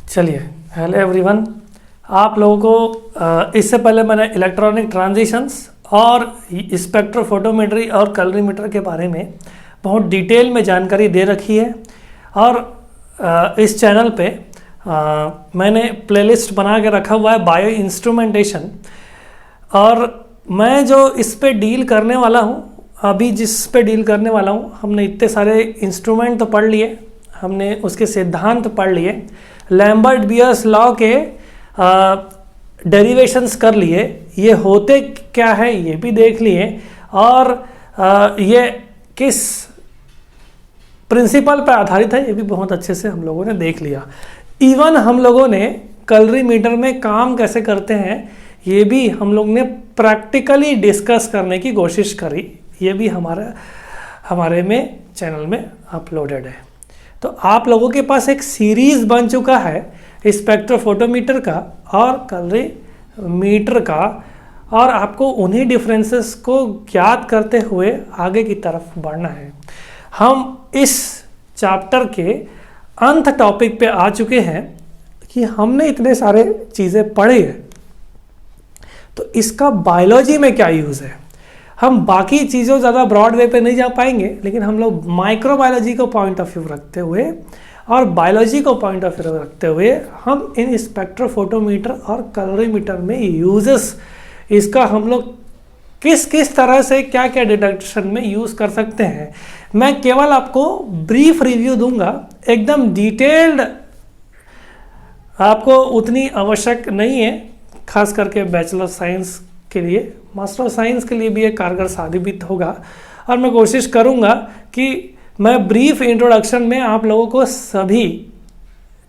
चलिए, hello everyone. आप लोगों को इससे पहले मैंने इलेक्ट्रॉनिक ट्रांजिशंस और स्पेक्ट्रोफोटोमेट्री और कलरीमीटर के बारे में बहुत डिटेल में जानकारी दे रखी है। और इस चैनल पे मैंने प्लेलिस्ट बना के रखा हुआ है बायो इंस्ट्रूमेंटेशन। और मैं जो इस पे डील करने वाला हूँ, अभी जिस पे डील करने वाला हूँ, हमने इतने सारे इंस्ट्रूमेंट तो पढ़ लिए, हमने उसके सिद्धांत पढ़ लिए, लैम्बर्ट बियर्स लॉ के डेरिवेशंस कर लिए, ये होते क्या है ये भी देख लिए, और ये किस प्रिंसिपल पर आधारित है ये भी बहुत अच्छे से हम लोगों ने देख लिया। इवन हम लोगों ने कलरीमीटर में काम कैसे करते हैं ये भी हम लोग ने प्रैक्टिकली डिस्कस करने की कोशिश करी। ये भी हमारे में चैनल में अपलोडेड है। तो आप लोगों के पास एक सीरीज़ बन चुका है स्पेक्ट्रोफोटोमीटर का और कलरीमीटर का, और आपको उन्हीं डिफरेंसेस को ज्ञात करते हुए आगे की तरफ बढ़ना है। हम इस चैप्टर के अंत टॉपिक पे आ चुके हैं कि हमने इतने सारे चीज़ें पढ़ी है, तो इसका बायोलॉजी में क्या यूज़ है। हम बाकी चीज़ों ज़्यादा ब्रॉड वे पे नहीं जा पाएंगे, लेकिन हम लोग माइक्रोबायोलॉजी को पॉइंट ऑफ व्यू रखते हुए और बायोलॉजी को पॉइंट ऑफ व्यू रखते हुए हम इन स्पेक्ट्रोफोटोमीटर और कलरीमीटर में यूजेस, इसका हम लोग किस किस तरह से क्या क्या डिटेक्शन में यूज़ कर सकते हैं, मैं केवल आपको ब्रीफ रिव्यू दूंगा। एकदम डिटेल्ड आपको उतनी आवश्यक नहीं है, खास करके बैचलर साइंस के लिए। मास्टर ऑफ साइंस के लिए भी एक कारगर साबित होगा। और मैं कोशिश करूंगा कि मैं ब्रीफ इंट्रोडक्शन में आप लोगों को सभी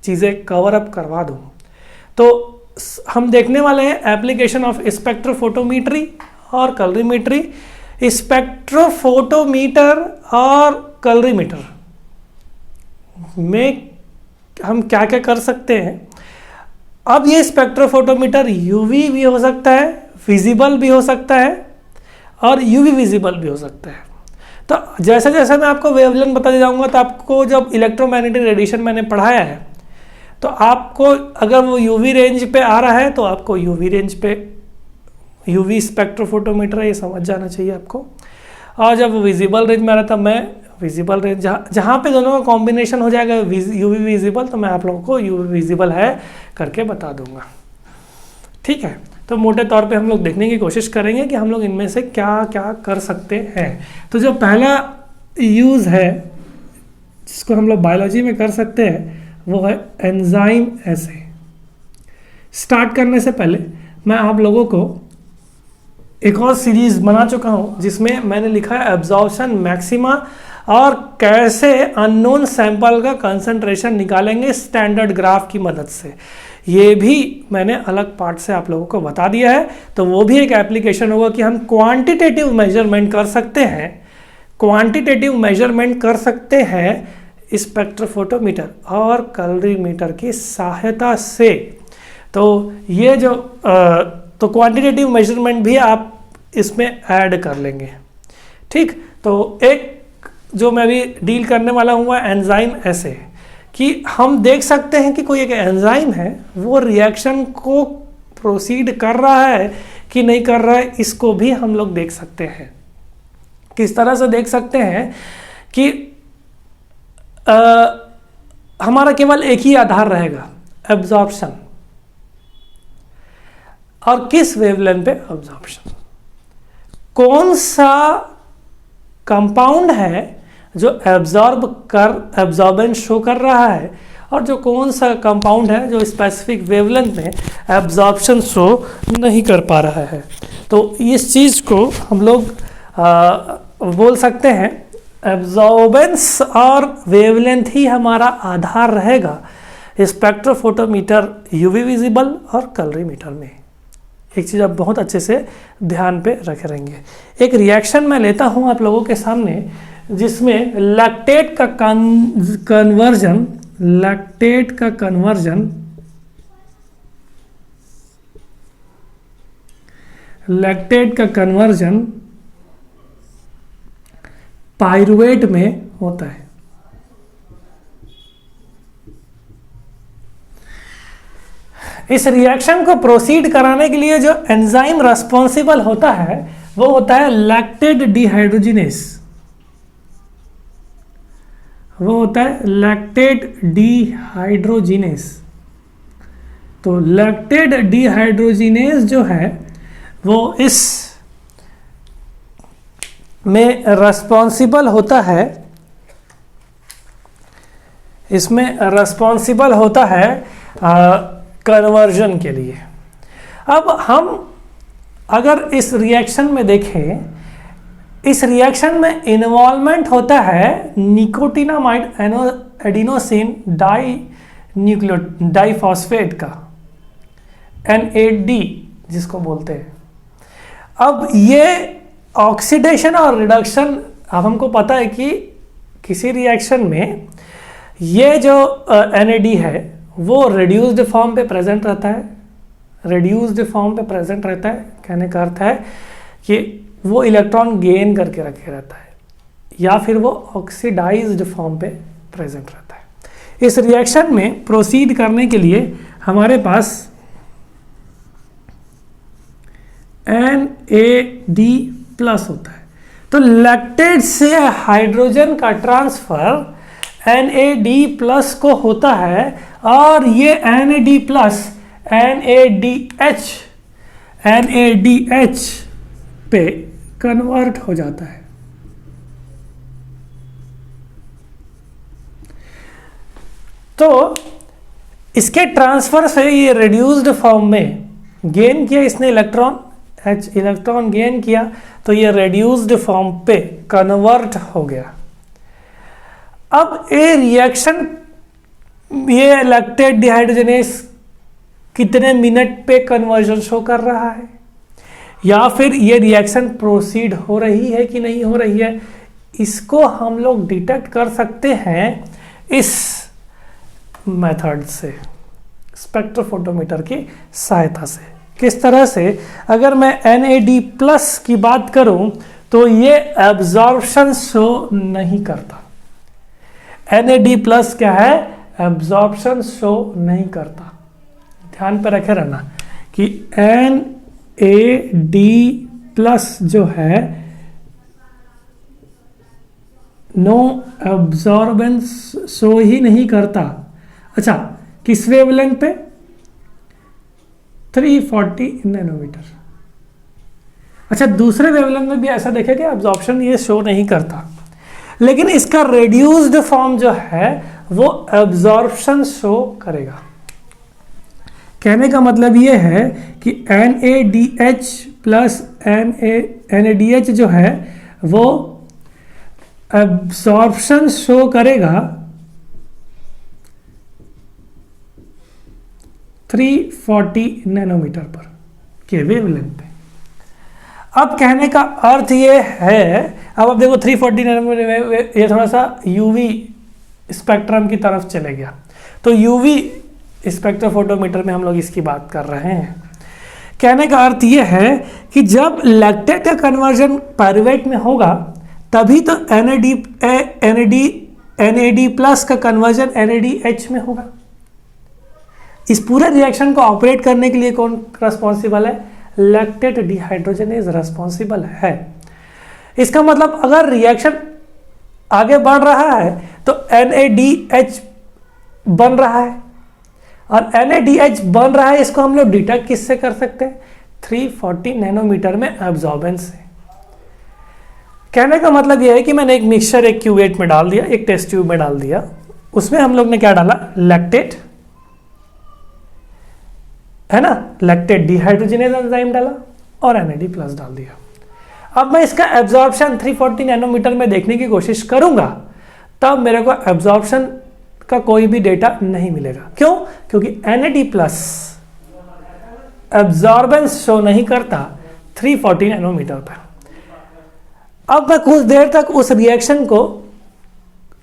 चीज़ें कवर अप करवा दूं। तो हम देखने वाले हैं एप्लीकेशन ऑफ स्पेक्ट्रोफोटोमीट्री और कलरीमीट्री। स्पेक्ट्रोफोटोमीटर और कलरीमीटर में हम क्या क्या कर सकते हैं। अब ये स्पेक्ट्रोफोटोमीटर यूवी भी हो सकता है, विजिबल भी हो सकता है और यूवी विजिबल भी हो सकता है। तो जैसे जैसे मैं आपको वेवलेंथ बताते जाऊंगा, तो आपको जब इलेक्ट्रोमैग्नेटिक रेडिएशन मैंने पढ़ाया है, तो आपको अगर वो यूवी रेंज पे आ रहा है तो आपको यूवी रेंज पे यूवी स्पेक्ट्रोफोटोमीटर है ये समझ जाना चाहिए आपको। और जब विजिबल रेंज में आ रहा था, मैं विजिबल रेंज जहाँ पे दोनों का कॉम्बिनेशन हो जाएगा यूवी विजिबल, तो मैं आप लोगों को यूवी विजिबल है करके बता दूंगा। ठीक है, तो मोटे तौर पे हम लोग देखने की कोशिश करेंगे कि हम लोग इनमें से क्या क्या कर सकते हैं। तो जो पहला यूज़ है जिसको हम लोग बायोलॉजी में कर सकते हैं वो है एंजाइम एसे। स्टार्ट करने से पहले मैं आप लोगों को एक और सीरीज बना चुका हूं जिसमें मैंने लिखा है एब्जॉर्प्शन मैक्सिमा और कैसे अननोन सैंपल का कंसंट्रेशन निकालेंगे स्टैंडर्ड ग्राफ की मदद से। ये भी मैंने अलग पार्ट से आप लोगों को बता दिया है। तो वो भी एक एप्लीकेशन होगा कि हम क्वांटिटेटिव मेजरमेंट कर सकते हैं, क्वांटिटेटिव मेजरमेंट कर सकते हैं स्पेक्ट्रोफोटोमीटर और कलरीमीटर की सहायता से। तो ये जो तो क्वांटिटेटिव मेजरमेंट भी आप इसमें ऐड कर लेंगे। ठीक, तो एक जो मैं भी डील करने वाला हूँ एंजाइम ऐसे कि हम देख सकते हैं कि कोई एक एंजाइम है वो रिएक्शन को प्रोसीड कर रहा है कि नहीं कर रहा है, इसको भी हम लोग देख सकते हैं। किस तरह से देख सकते हैं कि हमारा केवल एक ही आधार रहेगा, एब्जॉर्प्शन, और किस वेवलेंथ पे एब्जॉर्प्शन, कौन सा कंपाउंड है जो एब्जॉर्बेंस शो कर रहा है, और जो कौन सा कंपाउंड है जो स्पेसिफिक वेवलेंथ में एब्जॉर्प्शन शो नहीं कर पा रहा है। तो इस चीज़ को हम लोग बोल सकते हैं एब्जॉर्बेंस और वेवलेंथ ही हमारा आधार रहेगा स्पेक्ट्रोफोटोमीटर, यूवी विजिबल और कलरीमीटर में। एक चीज़ आप बहुत अच्छे से ध्यान पे रखे रहेंगे। एक रिएक्शन मैं लेता हूं आप लोगों के सामने जिसमें लैक्टेट का कन्वर्जन पाइरुवेट में होता है। इस रिएक्शन को प्रोसीड कराने के लिए जो एंजाइम रेस्पॉन्सिबल होता है वो होता है लैक्टेट डिहाइड्रोजिनेस। वो होता है लैक्टेट डिहाइड्रोजिनेस। तो लैक्टेट डिहाइड्रोजिनेस जो है वो इस में रेस्पॉन्सिबल होता है, इसमें रेस्पॉन्सिबल होता है कन्वर्जन के लिए। अब हम अगर इस रिएक्शन में देखें, इस रिएक्शन में इन्वॉल्वमेंट होता है निकोटिनामाइड एडिनोसिन डाइफॉस्फेट का, NAD जिसको बोलते हैं। अब ये ऑक्सीडेशन और रिडक्शन, अब हमको पता है कि किसी रिएक्शन में ये जो NAD है वो रिड्यूस्ड फॉर्म पे प्रेजेंट रहता है, रिड्यूस्ड फॉर्म पे प्रेजेंट रहता है। कहने का अर्थ है कि वो इलेक्ट्रॉन गेन करके रखे रहता है या फिर वो ऑक्सीडाइज्ड फॉर्म पे प्रेजेंट रहता है। इस रिएक्शन में प्रोसीड करने के लिए हमारे पास NAD प्लस होता है। तो लैक्टेट से हाइड्रोजन का ट्रांसफर NAD प्लस को होता है और ये NAD प्लस NADH पे कन्वर्ट हो जाता है। तो इसके ट्रांसफर से ये रिड्यूस्ड फॉर्म में गेन किया इसने इलेक्ट्रॉन, H इलेक्ट्रॉन गेन किया, तो ये रिड्यूस्ड फॉर्म पे कन्वर्ट हो गया। अब ये रिएक्शन, ये लैक्टेट डिहाइड्रोजनेस कितने मिनट पे कन्वर्जन शो कर रहा है, या फिर ये रिएक्शन प्रोसीड हो रही है कि नहीं हो रही है, इसको हम लोग डिटेक्ट कर सकते हैं इस मेथड से, स्पेक्ट्रोफोटोमीटर की सहायता से। किस तरह से? अगर मैं NAD प्लस की बात करूं तो ये एब्जॉर्प्शन शो नहीं करता। NAD प्लस क्या है? एब्जॉर्प्शन शो नहीं करता। ध्यान पे रखे रहना कि NAD प्लस जो है नो एब्जॉर्बेंस शो ही नहीं करता। अच्छा, किस वेवलेंथ पे? 340 नैनोमीटर। अच्छा, दूसरे वेवलेंथ में भी ऐसा देखेगा कि एब्जॉर्प्शन ये शो नहीं करता, लेकिन इसका रेड्यूस्ड फॉर्म जो है वो एब्जॉर्प्शन शो करेगा। कहने का मतलब ये है कि NADH प्लस NADH जो है वो एब्जॉर्प्शन शो करेगा 340 नैनोमीटर पर के वेवलेंथ पे। अब कहने का अर्थ ये है, अब आप देखो 340 नैनोमीटर, ये थोड़ा सा यूवी स्पेक्ट्रम की तरफ चले गया। तो यूवी स्पेक्ट्रोफोटोमीटर में हम लोग इसकी बात कर रहे हैं। कहने का अर्थ ये है कि जब लैक्टेट का कन्वर्जन पाइरूवेट में होगा तभी तो NAD प्लस का कन्वर्जन NADH में होगा। इस पूरे रिएक्शन को ऑपरेट करने के लिए कौन रेस्पॉन्सिबल है? लैक्टेट डिहाइड्रोजनेज रेस्पॉन्सिबल है। इसका मतलब अगर रिएक्शन आगे बढ़ रहा है तो NADH बन रहा है, और NADH बन रहा है, इसको हम लोग डिटेक्ट किससे कर सकते हैं? 340 नैनोमीटर में एब्जॉर्बेंस से। कहने का मतलब यह है कि मैंने एक मिक्सचर एक क्यूवेट में डाल दिया, एक टेस्ट ट्यूब में डाल दिया, उसमें हम लोग ने क्या डाला? लैक्टेट, है ना, लैक्टेट डिहाइड्रोजनेज एंजाइम डाला और NAD प्लस डाल दिया। अब मैं इसका एब्जॉर्प्शन 340 नैनोमीटर में देखने की कोशिश करूंगा, तब मेरे को एब्जॉर्प्शन का कोई भी डेटा नहीं मिलेगा। क्यों? क्योंकि NAD प्लस एब्जॉर्बेंस शो नहीं करता 340 नैनोमीटर पर। अब मैं कुछ देर तक उस रिएक्शन को,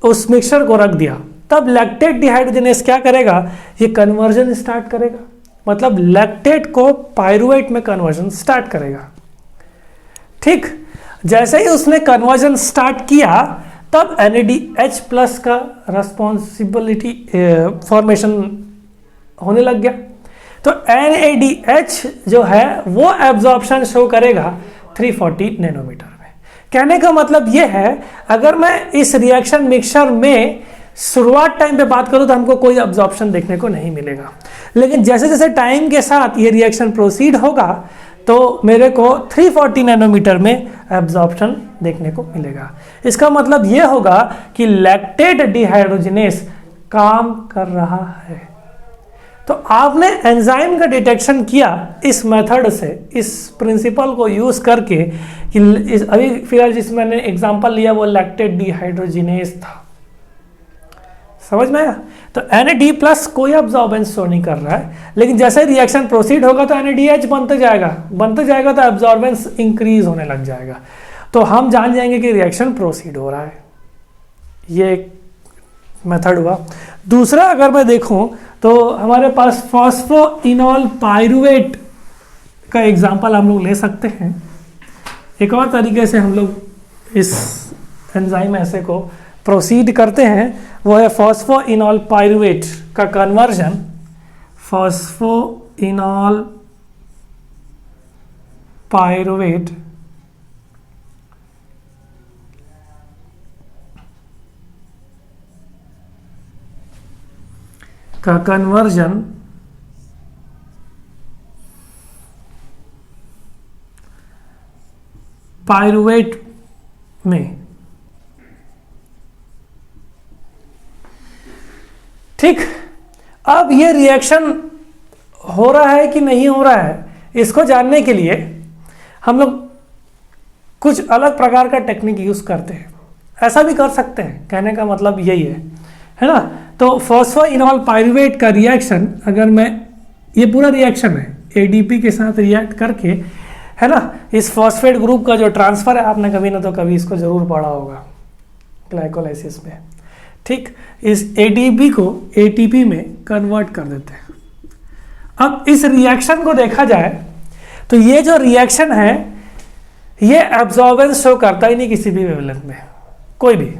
उस मिक्सचर को रख दिया, तब लैक्टेट डिहाइड्रोजनेज क्या करेगा? ये कन्वर्जन स्टार्ट करेगा, मतलब लैक्टेट को पाइरूवेट में कन्वर्जन स्टार्ट करेगा। ठीक, जैसे ही उसने कन्वर्जन स्टार्ट किया तब NADH प्लस का रेस्पॉन्सिबिलिटी फॉर्मेशन होने लग गया। तो NADH जो है वो एब्जॉर्प्शन शो करेगा 340 नैनोमीटर में। कहने का मतलब ये है, अगर मैं इस रिएक्शन मिक्सचर में शुरुआत टाइम पे बात करूं तो हमको कोई एब्जॉर्प्शन देखने को नहीं मिलेगा, लेकिन जैसे जैसे टाइम के साथ ये रिएक्शन प्रोसीड होगा तो मेरे को 340 नैनोमीटर में एब्जॉर्प्शन देखने को मिलेगा। इसका मतलब ये होगा कि लैक्टेट डिहाइड्रोजिनेस काम कर रहा है। तो आपने एंजाइम का डिटेक्शन किया इस मेथड से, इस प्रिंसिपल को यूज करके कि अभी फिलहाल जिस मैंने एग्जांपल लिया वो लैक्टेट डिहाइड्रोजिनेस था, समझ में आया। तो NAD+ कोई अब्जॉर्बेंस शो नहीं कर रहा है, लेकिन जैसे रिएक्शन प्रोसीड होगा तो NADH बनते जाएगा तो अब्जॉर्बेंस इंक्रीज होने लग जाएगा, तो हम जान जाएंगे कि रिएक्शन प्रोसीड हो रहा है। ये एक मेथड हुआ। दूसरा अगर मैं देखूं तो हमारे पास फॉस्फोइनॉल पाइरुवेट का एग्जांपल हम लोग ले सकते हैं। एक और तरीके से हम लोग इस एंजाइम ऐसे को प्रोसीड करते हैं, वो है फॉस्फोइनॉल पाइरुवेट का कन्वर्जन। फॉस्फोइनॉल पाइरुवेट का कन्वर्जन पाइरुवेट में, ठीक। अब ये रिएक्शन हो रहा है कि नहीं हो रहा है, इसको जानने के लिए हम लोग कुछ अलग प्रकार का टेक्निक यूज करते हैं। ऐसा भी कर सकते हैं, कहने का मतलब यही है ना। तो फॉस्फोइनॉल पाइरुवेट का रिएक्शन, अगर मैं, ये पूरा रिएक्शन है ADP के साथ रिएक्ट करके, है ना, इस फॉस्फेट ग्रुप का जो ट्रांसफर है, आपने कभी ना तो कभी इसको जरूर पढ़ा होगा ग्लाइकोलाइसिस में, ठीक। इस ADP को ATP में कन्वर्ट कर देते हैं। अब इस रिएक्शन को देखा जाए तो ये जो रिएक्शन है ये एब्जॉर्बेंस शो करता ही नहीं किसी भी वेवलेंथ में, कोई भी।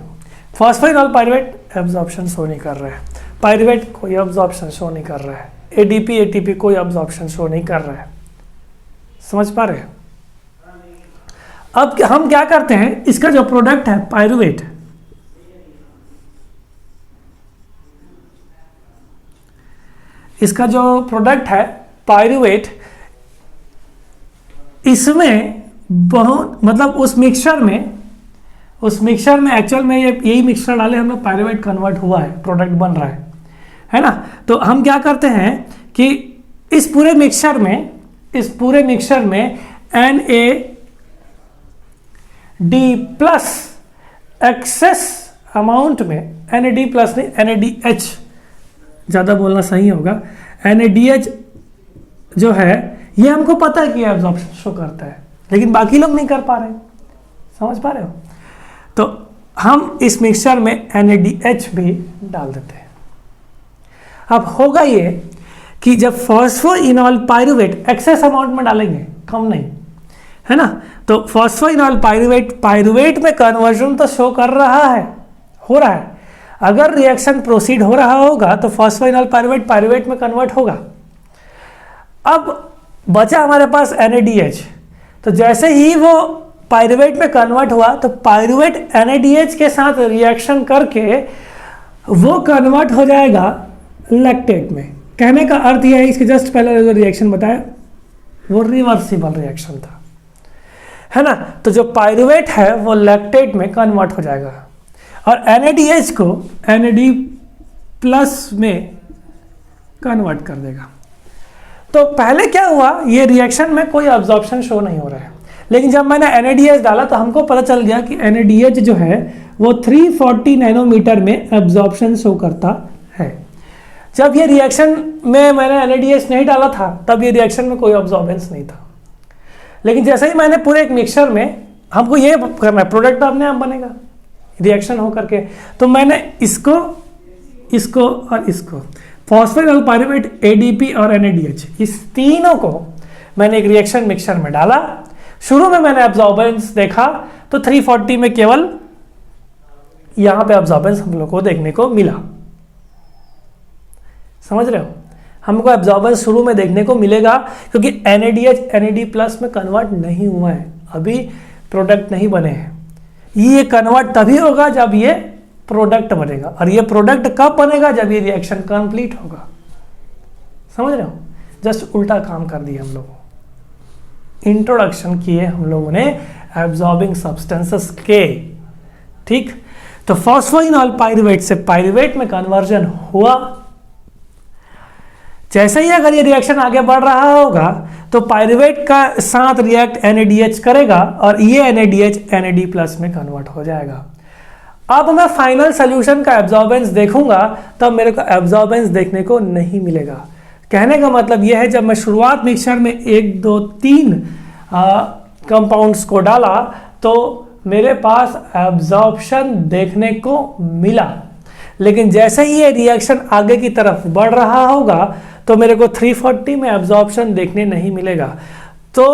फॉस्फोइनॉल पाइरुवेट एब्जॉर्प्शन शो नहीं कर रहा है, पाइरुवेट कोई एब्जॉर्प्शन शो नहीं कर रहा है, ADP ATP कोई एब्जॉर्प्शन शो नहीं कर रहा है। समझ पा रहे हैं? अब हम क्या करते हैं, इसका जो प्रोडक्ट है पाइरुवेट, इसका जो प्रोडक्ट है पाइरुवेट, इसमें बहुत, मतलब उस मिक्सचर में एक्चुअल में यही मिक्सचर डाले हम लोग, पाइरुवेट कन्वर्ट हुआ है, प्रोडक्ट बन रहा है ना। तो हम क्या करते हैं कि इस पूरे मिक्सचर में NAD+ एक्सेस अमाउंट में, NAD+ नहीं NADH ज़्यादा बोलना सही होगा, NADH जो है ये हमको पता है कि एब्जॉर्प्शन शो करता है, लेकिन बाकी लोग नहीं कर पा रहे। समझ पा रहे हो? तो हम इस मिक्सचर में NADH भी डाल देते हैं। अब होगा ये कि जब फॉस्फोइनॉल पाइरुवेट एक्सेस अमाउंट में डालेंगे, कम नहीं, है ना, तो फॉस्फोइनॉल पाइरुवेट में कन्वर्जन तो शो कर रहा है, हो रहा है। अगर रिएक्शन प्रोसीड हो रहा होगा तो फॉस्फोइनॉल पाइरुवेट में कन्वर्ट होगा। अब बचा हमारे पास NADH, तो जैसे ही वो पाइरुवेट में कन्वर्ट हुआ तो पाइरुवेट NADH के साथ रिएक्शन करके वो कन्वर्ट हो जाएगा लैक्टेट में। कहने का अर्थ यह है, इसके जस्ट पहले जो रिएक्शन बताया वो रिवर्सिबल रिएक्शन था, है ना। तो जो पाइरुवेट है वो लैक्टेट में कन्वर्ट हो जाएगा और NADH को NAD+ में कन्वर्ट कर देगा। तो पहले क्या हुआ, ये रिएक्शन में कोई अब्जॉर्प्शन शो नहीं हो रहा है, लेकिन जब मैंने NADH डाला तो हमको पता चल गया कि NADH जो है वो 340 नैनोमीटर में एब्जॉर्प्शन शो करता है। जब ये रिएक्शन में मैंने NADH नहीं डाला था तब ये रिएक्शन में कोई ऑब्जॉर्बेंस नहीं था, लेकिन जैसे ही मैंने पूरे एक मिक्सचर में, हमको ये करना है, प्रोडक्ट अपने आप बनेगा रिएक्शन हो करके, तो मैंने इसको और इसको, फॉस्फोइनॉल पाइरुवेट, ADP और NADH, इस तीनों को मैंने एक रिएक्शन मिक्सचर में डाला। शुरू में मैंने एब्जॉर्बेंस देखा तो 340 में केवल यहां पे एब्जॉर्बेंस हम लोग को देखने को मिला। समझ रहे हो? हमको एब्जॉर्बेंस शुरू में देखने को मिलेगा, क्योंकि NADH NAD+ में कन्वर्ट नहीं हुआ है, अभी प्रोडक्ट नहीं बने हैं। ये कन्वर्ट तभी होगा जब ये प्रोडक्ट बनेगा, और ये प्रोडक्ट कब बनेगा? जब ये रिएक्शन कंप्लीट होगा। समझ रहे हो? जस्ट उल्टा काम कर दिया हम लोगों, इंट्रोडक्शन किए हम लोगों ने एब्जॉर्बिंग सब्सटेंसेस के। ठीक, तो फॉस्फोइनॉल पाइरुवेट से पाइरुवेट में कन्वर्जन हुआ। जैसे ही अगर ये रिएक्शन आगे बढ़ रहा होगा तो पाइरुवेट का साथ रिएक्ट NADH करेगा और ये NADH NAD+ में कन्वर्ट हो जाएगा। अब मैं फाइनल सोल्यूशन का एब्जॉर्बेंस देखूंगा तब मेरे को एब्जॉर्बेंस देखने को नहीं मिलेगा। कहने का मतलब यह है, जब मैं शुरुआत मिक्सचर में 1 2 3 कंपाउंड्स को डाला तो मेरे पास एब्जॉर्प्शन देखने को मिला, लेकिन जैसे ही ये रिएक्शन आगे की तरफ बढ़ रहा होगा तो मेरे को 340 में एब्जॉर्प्शन देखने नहीं मिलेगा। तो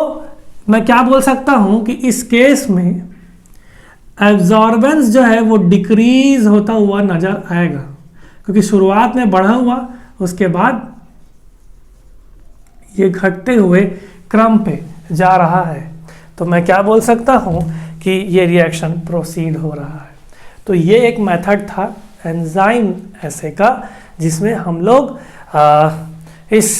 मैं क्या बोल सकता हूं कि इस केस में एब्जॉर्बेंस जो है वो डिक्रीज होता हुआ नजर आएगा, क्योंकि शुरुआत में बढ़ा हुआ, उसके बाद ये घटते हुए क्रम पे जा रहा है। तो मैं क्या बोल सकता हूं कि ये रिएक्शन प्रोसीड हो रहा है। तो ये एक मेथड था एंजाइम एसे का, जिसमें हम लोग इस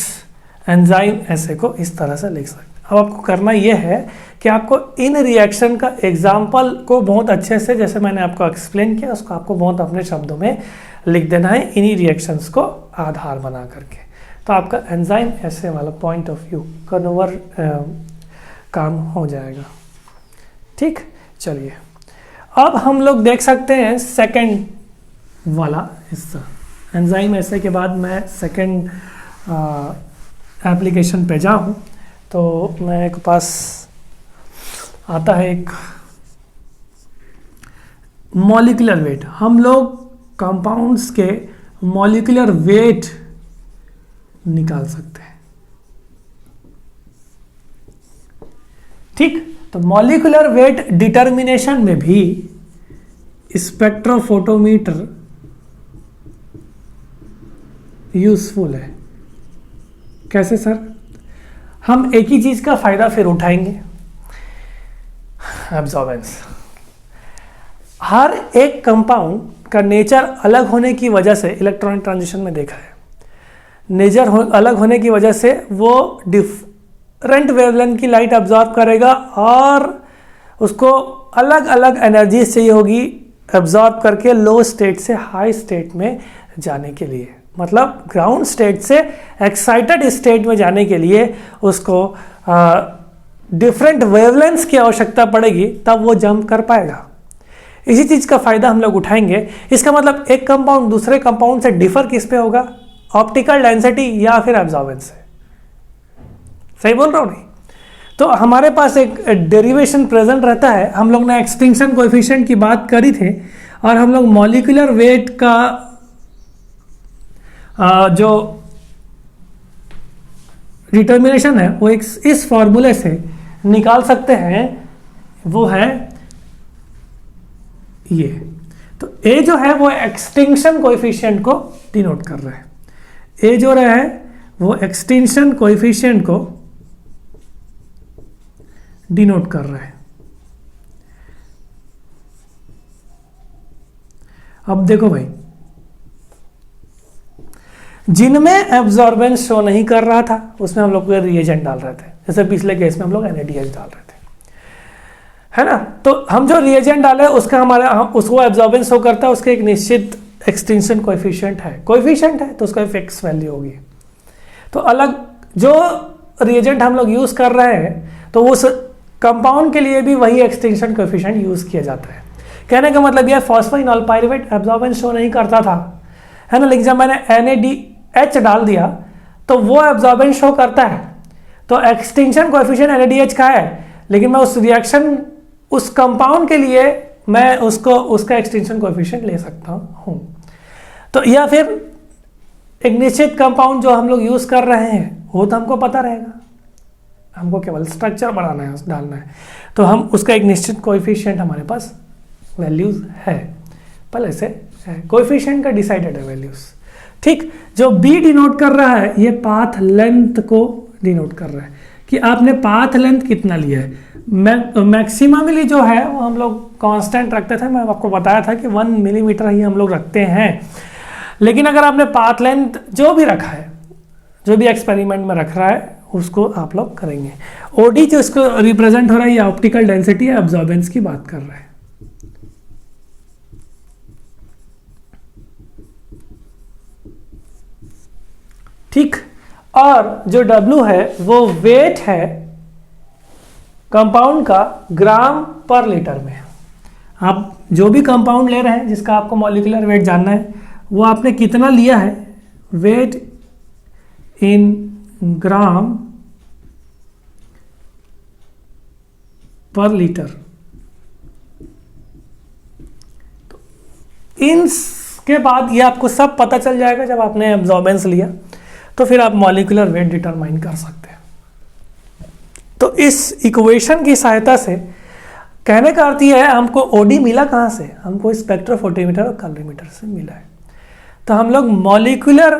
एंजाइम एसे को इस तरह से लिख सकते हैं। अब आपको करना यह है कि आपको इन रिएक्शन का एग्जाम्पल को बहुत अच्छे से, जैसे मैंने आपको एक्सप्लेन किया, उसको आपको बहुत अपने शब्दों में लिख देना है, इन्हीं रिएक्शंस को आधार बना करके। तो आपका एंजाइम एसे वाला पॉइंट ऑफ व्यू कन्वर काम हो जाएगा। ठीक, चलिए अब हम लोग देख सकते हैं सेकंड वाला हिस्सा। एंजाइम एसे के बाद मैं सेकंड एप्लीकेशन पे जाऊँ तो मेरे पास आता है एक मॉलिक्यूलर वेट। हम लोग कंपाउंड्स के मॉलिक्यूलर वेट निकाल सकते हैं। ठीक, तो मॉलिक्यूलर वेट डिटर्मिनेशन में भी स्पेक्ट्रोफोटोमीटर यूजफुल है। कैसे सर? हम एक ही चीज का फायदा फिर उठाएंगे, एब्जॉर्बेंस। हर एक कंपाउंड का नेचर अलग होने की वजह से, इलेक्ट्रॉनिक ट्रांजिशन में देखा है, नेचर अलग होने की वजह से वो डिफरेंट वेवलेंथ की लाइट अब्जॉर्ब करेगा और उसको अलग अलग एनर्जी चाहिए होगी अब्जॉर्ब करके लो स्टेट से हाई स्टेट में जाने के लिए। मतलब ग्राउंड स्टेट से एक्साइटेड स्टेट में जाने के लिए उसको डिफरेंट वेवलेंथ्स की आवश्यकता पड़ेगी, तब वो जंप कर पाएगा। इसी चीज़ का फायदा हम लोग उठाएंगे। इसका मतलब एक कंपाउंड दूसरे कंपाउंड से डिफर किस पे होगा? ऑप्टिकल डेंसिटी या फिर एब्जॉर्बेंस से। सही बोल रहा हूँ नहीं? तो हमारे पास एक डेरिवेशन प्रेजेंट रहता है। हम लोग ने एक्सटिंक्शन कोएफिशिएंट की बात करी थी और हम लोग मॉलिक्यूलर वेट का जो डिटर्मिनेशन है वो एक इस फॉर्मूले से निकाल सकते हैं, वो है ये। तो ए जो है वो एक्सटिंक्शन कोएफिशिएंट को डिनोट कर रहा है। ए जो रहा है वो एक्सटिंक्शन कोएफिशिएंट को डिनोट कर रहा है। अब देखो भाई, जिनमें एब्जॉर्बेंस शो नहीं कर रहा था उसमें हम लोग रिएजेंट डाल रहे थे, जैसे पिछले केस में हम लोग NADH डाल रहे थे, है ना। तो हम जो रिएजेंट डाले उसका उसको एब्जॉर्बेंस शो करता है, उसका एक निश्चित एक्सटिंक्शन कोएफिशिएंट है तो उसका फिक्स वैल्यू होगी। तो अलग जो रिएजेंट हम लोग यूज कर रहे हैं तो उस कंपाउंड के लिए भी वही एक्सटिंक्शन कोएफिशिएंट यूज किया जाता है। कहने का मतलब यह फॉस्फोइनॉल पाइरुवेट एब्जॉर्बेंस शो नहीं करता था, है ना, लेकिन जब मैंने NADH डाल दिया तो वो एब्जॉर्बेंस शो करता है। तो एक्सटिंक्शन कोएफिशिएंट NADH का है, लेकिन मैं उस रिएक्शन उस कंपाउंड के लिए मैं उसका एक्सटिंक्शन कोएफिशिएंट ले सकता हूं। तो या फिर एक निश्चित कंपाउंड जो हम लोग यूज कर रहे हैं वो तो हमको पता रहेगा, हमको केवल स्ट्रक्चर बनाना है, डालना है, तो हम उसका एक निश्चित कोएफिशिएंट हमारे पास वैल्यूज है, पहले से है, कोएफिशिएंट का डिसाइडेड है वैल्यूज। ठीक, जो बी डिनोट कर रहा है ये पाथ लेंथ को डिनोट कर रहा है कि आपने पाथ लेंथ कितना लिया है। मैक्सिममली जो है वो हम लोग कांस्टेंट रखते थे, मैं आपको बताया था कि 1 मिलीमीटर ही हम लोग रखते हैं। लेकिन अगर आपने पाथ लेंथ जो भी रखा है, जो भी एक्सपेरिमेंट में रख रहा है, उसको आप लोग करेंगे। ओडी जो इसको रिप्रेजेंट हो रहा है ये ऑप्टिकल डेंसिटी है, अब्जॉर्बेंस की बात कर रहा है। ठीक, और जो W है वो वेट है कंपाउंड का ग्राम पर लीटर में। आप जो भी कंपाउंड ले रहे हैं जिसका आपको मॉलिक्यूलर वेट जानना है, वो आपने कितना लिया है, वेट इन ग्राम पर लीटर। तो इनके बाद ये आपको सब पता चल जाएगा जब आपने एब्जॉर्बेंस लिया, तो फिर आप मॉलिक्यूलर वेट डिटरमाइन कर सकते हैं। तो इस इक्वेशन की सहायता से कहने का अर्थ यह है, हमको ओडी मिला कहाँ से, हमको स्पेक्ट्रोफोटोमीटर और कैलोरीमीटर से मिला है। तो हम लोग मॉलिक्यूलर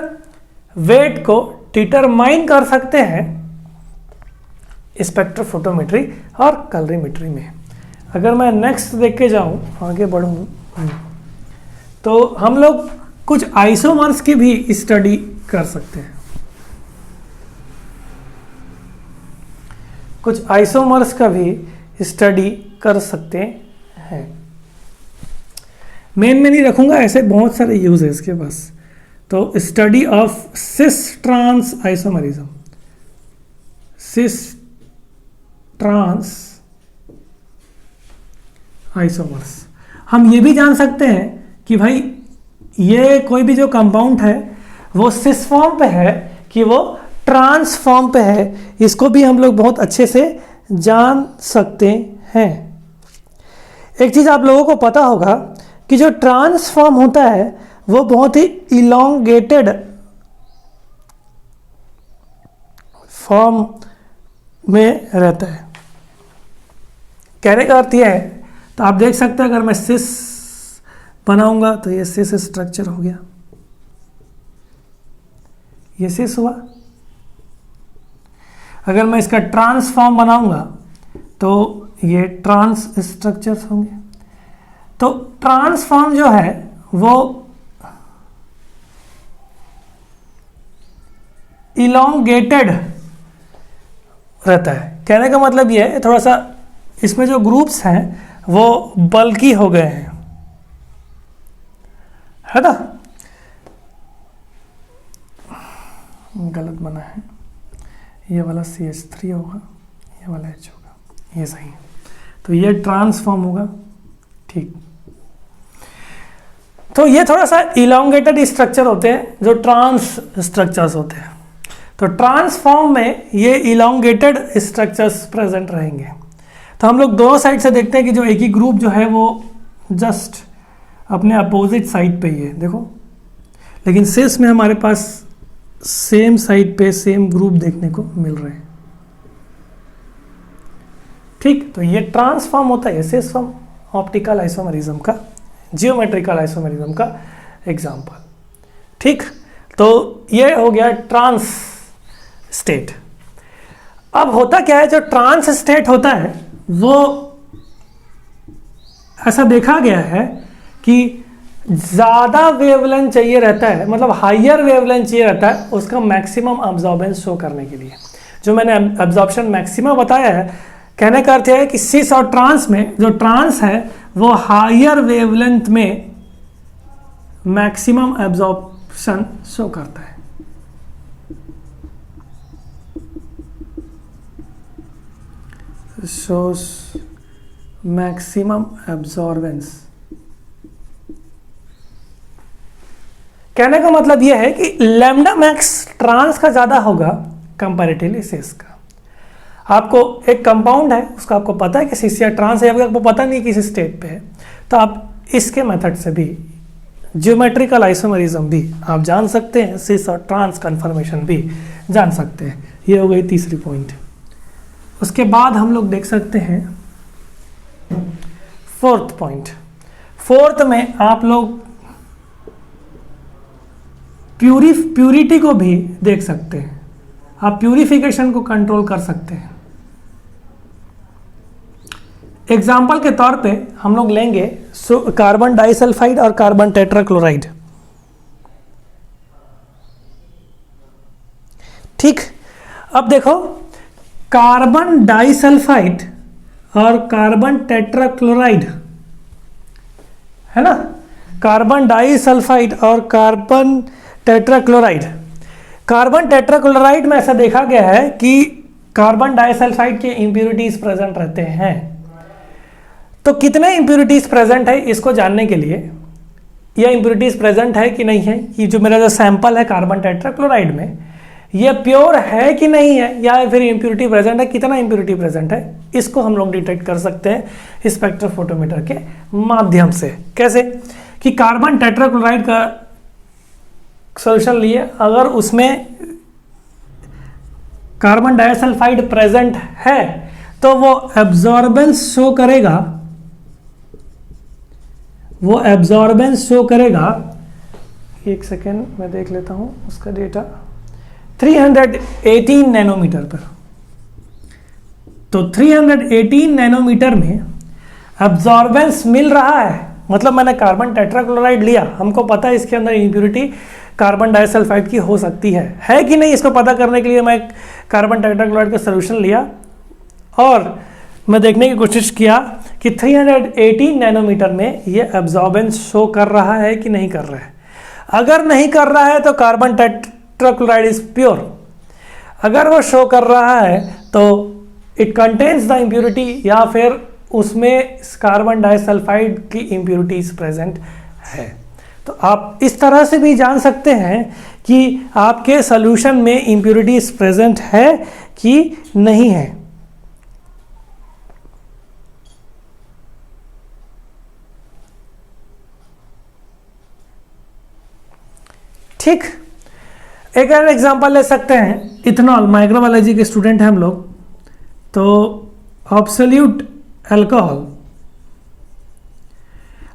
वेट को डिटरमाइन कर सकते हैं स्पेक्ट्रोफोटोमेट्री और कैलोरीमेट्री में। अगर मैं नेक्स्ट देख के जाऊँ, आगे बढ़ूँ, तो हम लोग कुछ आइसोमर्स की भी स्टडी कर सकते हैं। कुछ आइसोमर्स का भी स्टडी कर सकते हैं। मेन में नहीं रखूंगा, ऐसे बहुत सारे यूज है इसके पास। तो study of cis trans isomerism, cis trans isomers. हम ये भी जान सकते हैं कि भाई ये कोई भी जो कंपाउंड है वो सिस फॉर्म पे है कि वो ट्रांस फॉर्म पे है, इसको भी हम लोग बहुत अच्छे से जान सकते हैं। एक चीज आप लोगों को पता होगा कि जो ट्रांस फॉर्म होता है वो बहुत ही इलोंगेटेड फॉर्म में रहता है। कहने का अर्थ यह है, तो आप देख सकते हैं अगर मैं सिस बनाऊंगा तो ये सिस स्ट्रक्चर हो गया, ये सिस हुआ। अगर मैं इसका ट्रांसफॉर्म बनाऊंगा तो ये ट्रांस स्ट्रक्चर्स होंगे। तो ट्रांसफॉर्म जो है वो इलोंगेटेड रहता है। कहने का मतलब ये है, थोड़ा सा इसमें जो ग्रुप्स हैं वो बल्की हो गए हैं, है ना। गलत बना है, ये वाला CH3 होगा, ये वाला H होगा, ये सही है। तो ये ट्रांसफॉर्म होगा, ठीक। तो ये थोड़ा सा इलोंगेटेड स्ट्रक्चर होते हैं जो ट्रांस स्ट्रक्चर्स होते हैं। तो ट्रांसफॉर्म में ये इलोंगेटेड स्ट्रक्चर्स प्रेजेंट रहेंगे। तो हम लोग दोनों साइड से देखते हैं कि जो एक ही ग्रुप जो है वो जस्ट अपने अपोजिट साइड पे ही है, देखो। लेकिन सिस में हमारे पास सेम साइड पे सेम ग्रुप देखने को मिल रहे हैं, ठीक। तो ये ट्रांसफॉर्म होता है, सिस फॉर्म ऑप्टिकल आइसोमरिज्म का, जियोमेट्रिकल आइसोमरिज्म का एग्जाम्पल, ठीक। तो ये हो गया ट्रांस स्टेट। अब होता क्या है, जो ट्रांस स्टेट होता है वो ऐसा देखा गया है कि ज़्यादा वेवलेंथ चाहिए रहता है, मतलब हाइयर वेवलेंथ चाहिए रहता है उसका मैक्सिमम अब्जॉर्बेंस शो करने के लिए। जो मैंने अब्जॉर्प्शन मैक्सिमम बताया है, कहने का अर्थ है कि सिस और ट्रांस में जो ट्रांस है वो हाइयर वेवलेंथ में मैक्सिमम एब्जॉर्प्शन शो करता है। Shows maximum absorbance. कहने का मतलब यह है कि लैम्डा मैक्स ट्रांस का ज्यादा होगा कंपैरेटिवली सिस का। आपको एक कंपाउंड है, उसका आपको पता है कि सिस या ट्रांस है, आपको पता नहीं किस स्टेट पे है, तो आप इसके मेथड से भी ज्योमेट्रिकल आइसोमरिज्म भी आप जान सकते हैं, सिस और ट्रांस कन्फर्मेशन भी जान सकते हैं। ये हो गई तीसरी पॉइंट। उसके बाद हम लोग देख सकते हैं फोर्थ पॉइंट। फोर्थ में आप लोग प्यूरिटी को भी देख सकते हैं, आप प्यूरिफिकेशन को कंट्रोल कर सकते हैं। एग्जाम्पल के तौर पे हम लोग लेंगे कार्बन डाइसल्फाइड और कार्बन टेट्राक्लोराइड। ठीक, अब देखो कार्बन डाइसल्फाइड और कार्बन टेट्राक्लोराइड है ना, कार्बन डाइसल्फाइड और कार्बन टेट्राक्लोराइड। कार्बन टेट्राक्लोराइड में ऐसा देखा गया है कि कार्बन डाइसल्फाइड के इंप्योरिटीज प्रेजेंट रहते हैं। तो कितने इंप्योरिटीज प्रेजेंट है इसको जानने के लिए, यह इंप्योरिटीज प्रेजेंट है कि नहीं है, कि जो मेरा जो सैंपल है कार्बन टेट्राक्लोराइड में ये प्योर है कि नहीं है, या फिर इंप्योरिटी प्रेजेंट है, कितना इंप्योरिटी प्रेजेंट है, इसको हम लोग डिटेक्ट कर सकते हैं स्पेक्ट्रोफोटोमीटर के माध्यम से। कैसे कि कार्बन टेट्राक्लोराइड का सॉल्यूशन लिए, अगर उसमें कार्बन डाइसल्फाइड प्रेजेंट है तो वो एब्जॉर्बेंस शो करेगा, वो एब्जॉर्बेंस शो करेगा। एक सेकेंड मैं देख लेता हूं उसका डेटा, 318 नैनोमीटर पर। तो 318 नैनोमीटर में एब्जॉर्बेंस मिल रहा है, मतलब मैंने कार्बन टेट्राक्लोराइड लिया, हमको पता है इसके अंदर इंप्योरिटी कार्बन डाइसल्फाइड की हो सकती है कि नहीं, इसको पता करने के लिए मैं कार्बन टेट्राक्लोराइड का सॉल्यूशन लिया और मैं देखने की कोशिश किया कि 318 नैनोमीटर में ये एब्जॉर्बेंस शो कर रहा है कि नहीं कर रहा है। अगर नहीं कर रहा है तो कार्बन टेट्राक्लोराइड इज प्योर, अगर वो शो कर रहा है तो इट कंटेन्स द इम्प्योरिटी, या फिर उसमें कार्बन डाइसल्फाइड की इम्प्योरिटीज प्रेजेंट है। तो आप इस तरह से भी जान सकते हैं कि आपके सॉल्यूशन में इम्प्योरिटीज प्रेजेंट है कि नहीं है। ठीक, एक और एग्जांपल ले सकते हैं, इथेनॉल, माइक्रोबायोलॉजी के स्टूडेंट हैं हम लोग, तो ऑब्सोल्यूट अल्कोहल।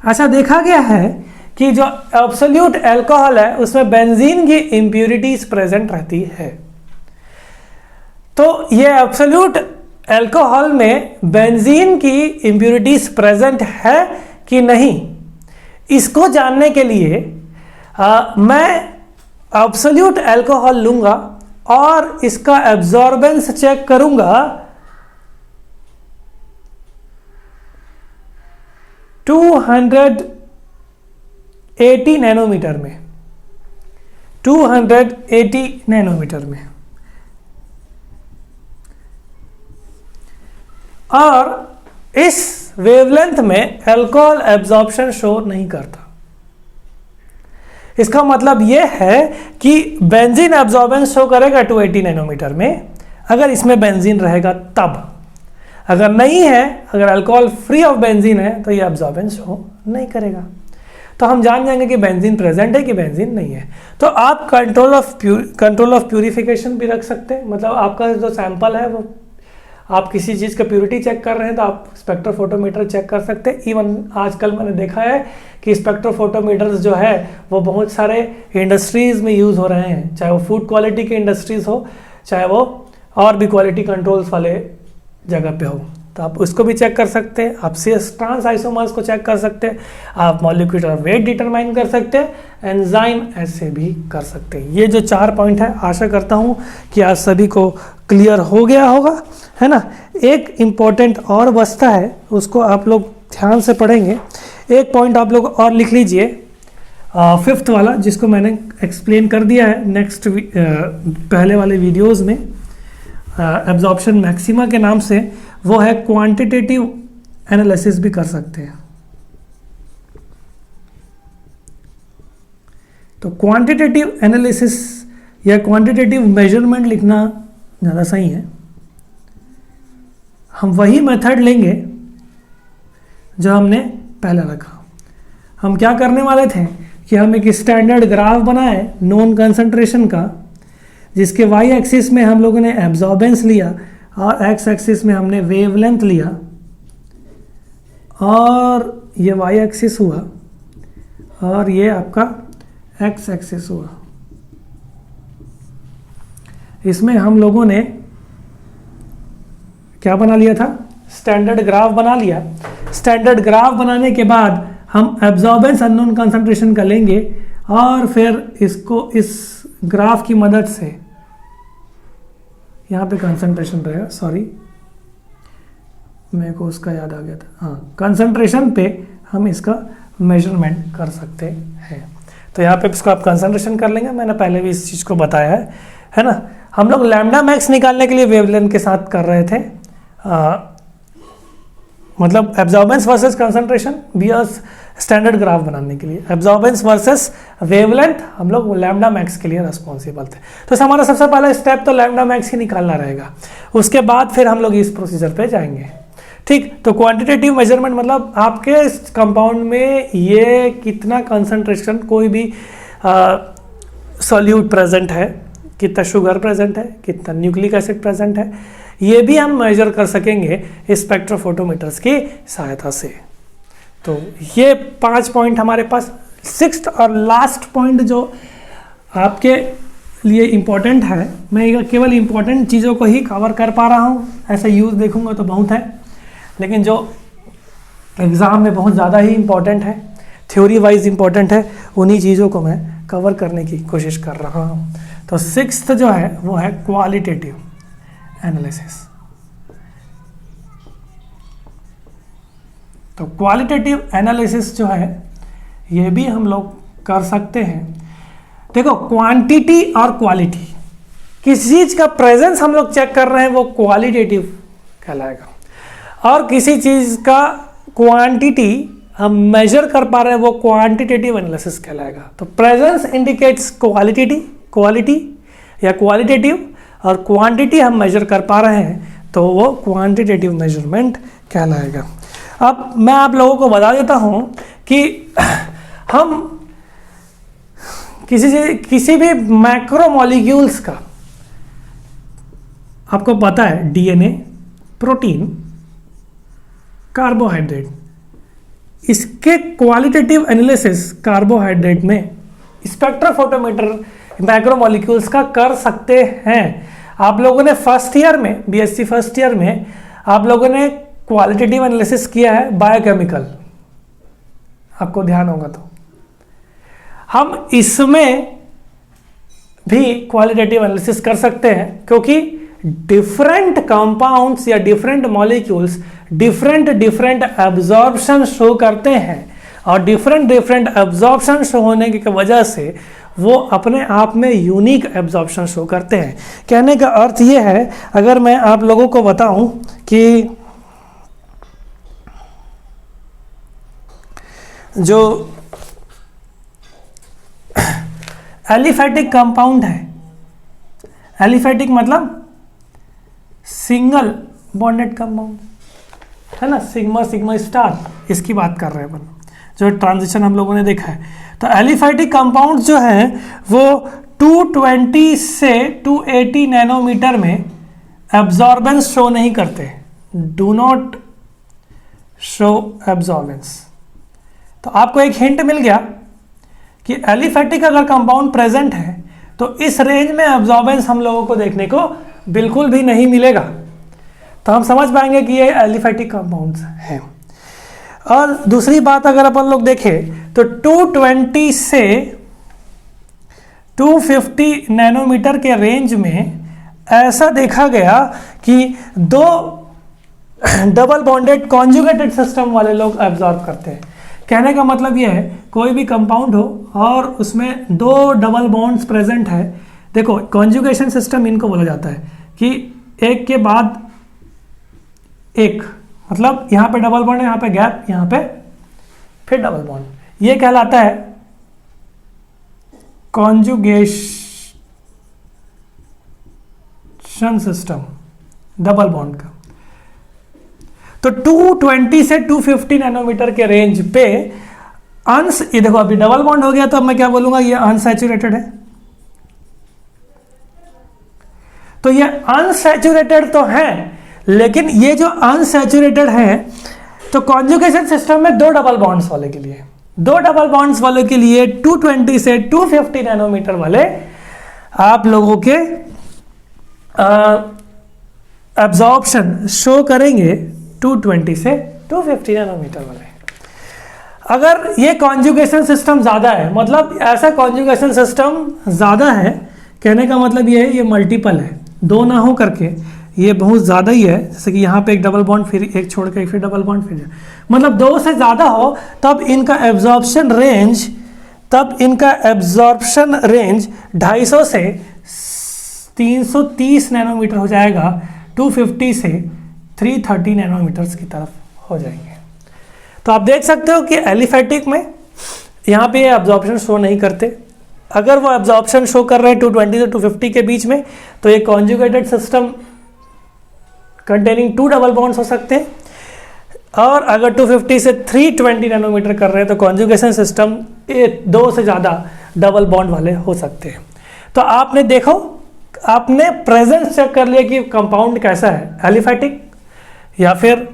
अच्छा, देखा गया है कि जो एब्सोल्यूट अल्कोहल है उसमें बेंजीन की इंप्योरिटीज प्रेजेंट रहती है। तो ये एब्सोल्यूट अल्कोहल में बेंजीन की इंप्योरिटीज प्रेजेंट है कि नहीं, इसको जानने के लिए मैं एब्सोल्यूट अल्कोहल लूंगा और इसका एब्जॉर्बेंस चेक करूंगा 280 नैनोमीटर में, 280 नैनोमीटर में, और इस वेवलेंथ में अल्कोहल एब्जॉर्प्शन शो नहीं करता। इसका मतलब यह है कि बेंजीन एब्जॉर्बेंस शो करेगा 280 नैनोमीटर में, अगर इसमें बेंजीन रहेगा तब। अगर नहीं है, अगर अल्कोहल फ्री ऑफ बेंजीन है तो ये एब्जॉर्बेंस शो नहीं करेगा। तो हम जान जाएंगे कि बेंजीन प्रेजेंट है कि बेंजीन नहीं है। तो आप कंट्रोल ऑफ प्यूरिफिकेशन भी रख सकते हैं, मतलब आपका जो सैंपल है वो आप किसी चीज़ का प्योरिटी चेक कर रहे हैं तो आप स्पेक्ट्रोफोटोमीटर चेक कर सकते हैं। इवन आजकल मैंने देखा है कि स्पेक्ट्रोफोटोमीटर्स जो है वो बहुत सारे इंडस्ट्रीज़ में यूज़ हो रहे हैं, चाहे वो फूड क्वालिटी के इंडस्ट्रीज़ हो, चाहे वो और भी क्वालिटी कंट्रोल्स वाले जगह पे हो। तो आप उसको भी चेक कर सकते हैं, आप ट्रांस आइसोमर्स को चेक कर सकते हैं, आप मॉलिक्यूलर वेट डिटरमाइन कर सकते हैं, एंजाइम ऐसे भी कर सकते हैं। ये जो 4 पॉइंट है, आशा करता हूँ कि आज सभी को क्लियर हो गया होगा, है ना। एक इम्पॉर्टेंट और बचता है, उसको आप लोग ध्यान से पढ़ेंगे। एक पॉइंट आप लोग और लिख लीजिए, 5th वाला, जिसको मैंने एक्सप्लेन कर दिया है नेक्स्ट पहले वाले वीडियोज़ में एब्जॉर्प्शन मैक्सिमा के नाम से, वो है क्वांटिटेटिव एनालिसिस भी कर सकते हैं। तो क्वांटिटेटिव एनालिसिस या क्वांटिटेटिव मेजरमेंट लिखना ज़्यादा सही है। हम वही मेथड लेंगे जो हमने पहले रखा। हम क्या करने वाले थे कि हम एक स्टैंडर्ड ग्राफ बनाए नॉन कंसंट्रेशन का, जिसके वाई एक्सिस में हम लोगों ने एब्जॉर्बेंस लिया और एक्स एक्सिस में हमने वेवलेंथ लिया, और ये वाई एक्सिस हुआ और ये आपका एक्स एक्सिस हुआ। इसमें हम लोगों ने क्या बना लिया था, स्टैंडर्ड ग्राफ बना लिया। स्टैंडर्ड ग्राफ बनाने के बाद हम एब्जॉर्बेंस अननोन कंसंट्रेशन का लेंगे और फिर इसको इस ग्राफ की मदद से, यहाँ पे कंसंट्रेशन रहेगा, सॉरी मेरे को उसका याद आ गया था, हाँ कंसंट्रेशन पे हम इसका मेजरमेंट कर सकते हैं। तो यहाँ पे इसको आप कंसंट्रेशन कर लेंगे, मैंने पहले भी इस चीज़ को बताया है ना। हम लोग लैम्डा मैक्स निकालने के लिए वेवलेंथ के साथ कर रहे थे, मतलब absorbance versus concentration via standard graph बनाने के लिए एब्जॉर्बेंस वर्सेस वेवलेंथ हम लोग लैम्डा मैक्स के लिए रिस्पॉन्सिबल थे। तो हमारा सबसे पहला स्टेप तो लैम्डा मैक्स ही निकालना रहेगा, उसके बाद फिर हम लोग इस प्रोसीजर पे जाएंगे। ठीक, तो क्वांटिटेटिव मेजरमेंट मतलब आपके कंपाउंड में ये कितना कंसंट्रेशन, कोई भी सॉल्यूट प्रेजेंट है, कितना शुगर प्रेजेंट है, कितना न्यूक्लिक एसिड प्रेजेंट है, ये भी हम मेजर कर सकेंगे स्पेक्ट्रोफोटोमीटर्स की सहायता से। तो ये 5 पॉइंट हमारे पास। 6th और लास्ट पॉइंट जो आपके लिए इम्पोर्टेंट है, मैं केवल इम्पोर्टेंट चीज़ों को ही कवर कर पा रहा हूँ, ऐसे यूज़ देखूंगा तो बहुत है, लेकिन जो एग्ज़ाम में बहुत ज़्यादा ही इम्पोर्टेंट है, थ्योरी वाइज इम्पोर्टेंट है, उन्हीं चीज़ों को मैं कवर करने की कोशिश कर रहा हूँ। तो 6th जो है वो है क्वालिटेटिव एनालिसिस। तो क्वालिटेटिव एनालिसिस जो है ये भी हम लोग कर सकते हैं। देखो, क्वांटिटी और क्वालिटी, किसी चीज का प्रेजेंस हम लोग चेक कर रहे हैं वो क्वालिटेटिव कहलाएगा, और किसी चीज का क्वांटिटी हम मेजर कर पा रहे हैं वो क्वांटिटेटिव एनालिसिस कहलाएगा। तो प्रेजेंस इंडिकेट्स क्वालिटी या क्वालिटेटिव, और क्वांटिटी हम मेजर कर पा रहे हैं तो वो क्वांटिटेटिव मेजरमेंट कहलाएगा। अब मैं आप लोगों को बता देता हूं कि हम किसी भी मैक्रोमोलिक्यूल्स का, आपको पता है डीएनए, प्रोटीन, कार्बोहाइड्रेट, इसके क्वालिटेटिव एनालिसिस कार्बोहाइड्रेट में स्पेक्ट्रोफोटोमीटर मैक्रोमोलिक्यूल्स का कर सकते हैं। आप लोगों ने फर्स्ट ईयर में, बीएससी फर्स्ट ईयर में आप लोगों ने क्वालिटेटिव एनालिसिस किया है बायोकेमिकल, आपको ध्यान होगा तो हम इसमें भी क्वालिटेटिव एनालिसिस कर सकते हैं, क्योंकि डिफरेंट कंपाउंड्स या different molecules different absorption show करते हैं, और डिफरेंट एब्जॉर्प्शन शो होने की वजह से वो अपने आप में यूनिक एब्जॉर्प्शन शो करते हैं। कहने का अर्थ ये है, अगर मैं आप लोगों को बताऊं कि जो एलिफैटिक कंपाउंड है, एलिफैटिक मतलब सिंगल बॉन्डेड कंपाउंड है ना, सिग्मा स्टार, इसकी बात कर रहे हैं अपन, जो ट्रांजिशन हम लोगों ने देखा है। तो एलिफैटिक कंपाउंड जो है वो 220 से 280 नैनोमीटर में एब्जॉर्बेंस शो नहीं करते, डू नॉट शो एब्जॉर्बेंस। तो आपको एक हिंट मिल गया कि एलिफैटिक अगर कंपाउंड प्रेजेंट है तो इस रेंज में एब्जॉर्बेंस हम लोगों को देखने को बिल्कुल भी नहीं मिलेगा। तो हम समझ पाएंगे कि ये एलिफैटिक कंपाउंड्स हैं। और दूसरी बात अगर अपन लोग देखें तो 220 से 250 नैनोमीटर के रेंज में ऐसा देखा गया कि दो डबल बॉन्डेड कॉन्जुगेटेड सिस्टम वाले लोग एब्जॉर्ब करते हैं। कहने का मतलब यह है, कोई भी कंपाउंड हो और उसमें दो डबल बॉन्ड्स प्रेजेंट है, देखो कॉन्जुगेशन सिस्टम इनको बोला जाता है कि एक के बाद एक, मतलब यहाँ पे डबल बॉन्ड है, यहाँ पे गैप, यहाँ पे फिर डबल बॉन्ड, ये कहलाता है कॉन्जुगेशन सिस्टम डबल बॉन्ड का। तो 220 से 250 नैनोमीटर के रेंज पे ये देखो अभी डबल बॉन्ड हो गया, तो अब मैं क्या बोलूंगा, ये अनसैचुरेटेड है। तो ये अनसैचुरेटेड तो है, लेकिन ये जो अनसैचुरेटेड है तो कॉन्जुगेशन सिस्टम में दो डबल बॉन्ड्स वाले के लिए, 220 से 250 नैनोमीटर वाले आप लोगों के एब्जॉर्प्शन शो करेंगे 220 से 250 नैनोमीटर वाले। अगर ये कॉन्जुगेशन सिस्टम ज़्यादा है, मतलब ऐसा कॉन्जुगेशन सिस्टम ज़्यादा है, कहने का मतलब ये है ये मल्टीपल है, दो ना हो करके ये बहुत ज़्यादा ही है, जैसे कि यहाँ पे एक डबल बॉन्ड फिर एक छोड़ के फिर डबल बॉन्ड फिर, मतलब दो से ज़्यादा हो तब इनका एब्जॉर्प्शन रेंज 250 से 330 नैनोमीटर हो जाएगा, 250 से 330 नैनोमीटर्स की तरफ हो जाएंगे। तो आप देख सकते हो कि एलिफेटिक में यहाँ पे एब्जॉर्प्शन शो नहीं करते। अगर वो एब्जॉर्प्शन शो कर रहे हैं 220 से 250 के बीच में, तो ये conjugated system containing 2 double bonds हो सकते हैं, और अगर 250 से 320 नैनोमीटर कर रहे हैं तो कॉन्जुगेशन सिस्टम 2 से ज़्यादा डबल बॉन्ड वाले हो सकते हैं। तो आपने देखो, आपने प्रेजेंस चेक कर लिया कि कंपाउंड कैसा है, एलिफेटिक या फिर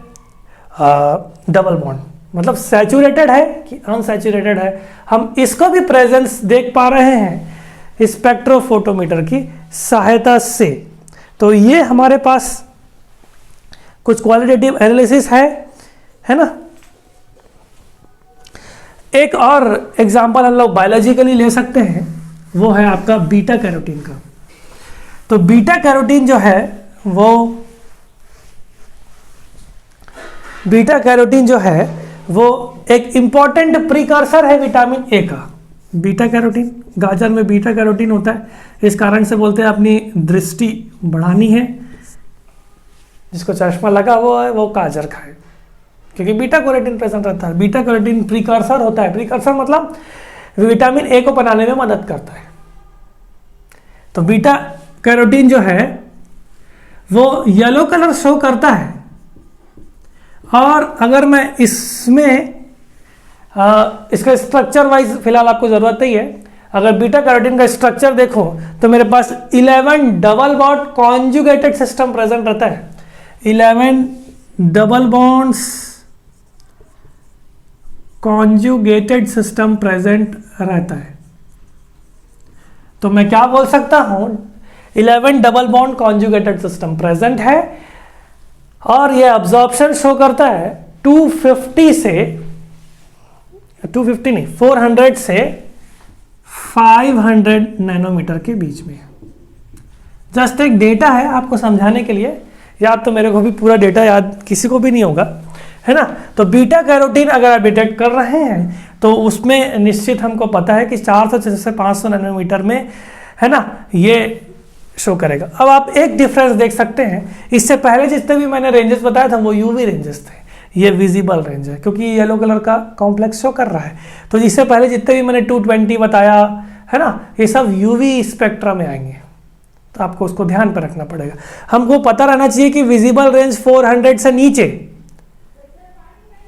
डबल बॉन्ड, मतलब सैचुरेटेड है कि अनसैचुरेटेड है। हम इसको भी प्रेजेंस देख पा रहे हैं स्पेक्ट्रोफोटोमीटर की सहायता से। तो ये हमारे पास कुछ क्वालिटेटिव एनालिसिस है ना। एक और एग्जांपल हम लोग बायोलॉजिकली ले सकते हैं, वो है आपका बीटा कैरोटीन का। तो बीटा कैरोटीन जो है वो एक इंपॉर्टेंट प्रीकर्सर है विटामिन ए का। बीटा कैरोटीन, गाजर में बीटा कैरोटीन होता है, इस कारण से बोलते हैं अपनी दृष्टि बढ़ानी है, जिसको चश्मा लगा हुआ है वो गाजर खाए, क्योंकि बीटा कैरोटीन प्रेजेंट रहता है। बीटा कैरोटीन प्रीकर्सर होता है, प्रीकर्सर मतलब विटामिन ए को बनाने में मदद करता है। तो बीटा कैरोटीन जो है वो येलो कलर शो करता है, और अगर मैं इसमें इसका स्ट्रक्चर वाइज फिलहाल आपको ज़रूरत नहीं है, अगर बीटा कैरोटीन का स्ट्रक्चर देखो तो मेरे पास 11 double bond conjugated system present रहता है। 11 double bonds conjugated system present रहता है। तो मैं क्या बोल सकता हूं, 11 double bond conjugated system present है, और ये अब्जॉर्प्शन शो करता है 400 से 500 नैनोमीटर के बीच में। जस्ट एक डेटा है आपको समझाने के लिए, याद तो मेरे को भी पूरा डेटा याद किसी को भी नहीं होगा, है ना। तो बीटा कैरोटीन अगर आप डिटेक्ट कर रहे हैं तो उसमें निश्चित हमको पता है कि 400 से 500 नैनोमीटर में, है ना, ये शो करेगा। अब आप एक डिफरेंस देख सकते हैं, इससे पहले जितने भी मैंने रेंजेस बताया था वो यूवी रेंजेस थे, ये विजिबल रेंज है क्योंकि येलो कलर का कॉम्प्लेक्स शो कर रहा है। तो इससे पहले जितने भी मैंने 220 बताया है ना, ये सब यूवी स्पेक्ट्रा में आएंगे, तो आपको उसको ध्यान पर रखना पड़ेगा। हमको पता रहना चाहिए कि विजिबल रेंज 400 से नीचे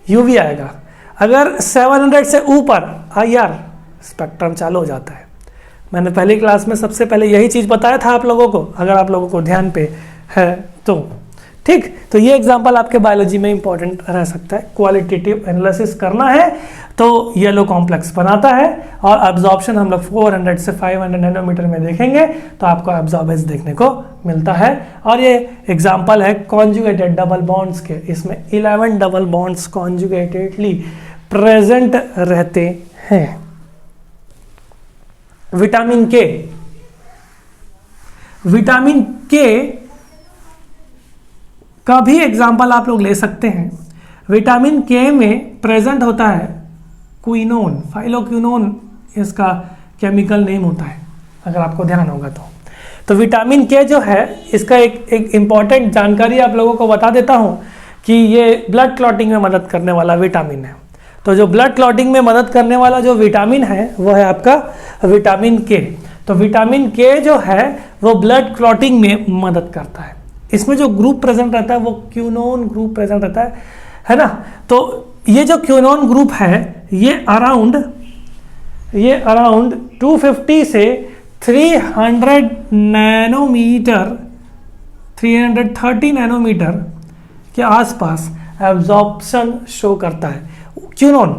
यूवी आएगा, अगर 700 से ऊपर IR स्पेक्ट्रम चालू हो जाता है। मैंने पहली क्लास में सबसे पहले यही चीज़ बताया था आप लोगों को, अगर आप लोगों को ध्यान पे है तो ठीक। तो ये एग्जांपल आपके बायोलॉजी में इंपॉर्टेंट रह सकता है। क्वालिटेटिव एनालिसिस करना है तो येलो कॉम्प्लेक्स बनाता है, और एब्जॉर्प्शन हम लोग 400 से 500 नैनोमीटर में देखेंगे तो आपको एब्जॉर्बेंस देखने को मिलता है। और ये एग्जांपल है कॉन्जुगेटेड डबल बॉन्ड्स के, इसमें 11 डबल बॉन्ड्स कॉन्जुगेटेडली प्रेजेंट रहते हैं। विटामिन के का भी एग्जाम्पल आप लोग ले सकते हैं। विटामिन के में प्रेजेंट होता है क्विनोन, फाइलोक्विनोन इसका केमिकल नेम होता है, अगर आपको ध्यान होगा तो विटामिन के जो है इसका एक इम्पॉर्टेंट जानकारी आप लोगों को बता देता हूं कि ये ब्लड क्लॉटिंग में मदद करने वाला विटामिन है। तो जो ब्लड क्लॉटिंग में मदद करने वाला जो विटामिन है वो है आपका विटामिन के। तो विटामिन के जो है वो ब्लड क्लॉटिंग में मदद करता है। इसमें जो ग्रुप प्रेजेंट रहता है वो क्यूनोन ग्रुप प्रेजेंट रहता है ना। तो ये जो क्यूनोन ग्रुप है ये अराउंड 250 से 300 नैनोमीटर 330 नैनोमीटर के आसपास एब्जॉर्प्शन शो करता है क्यूनोन।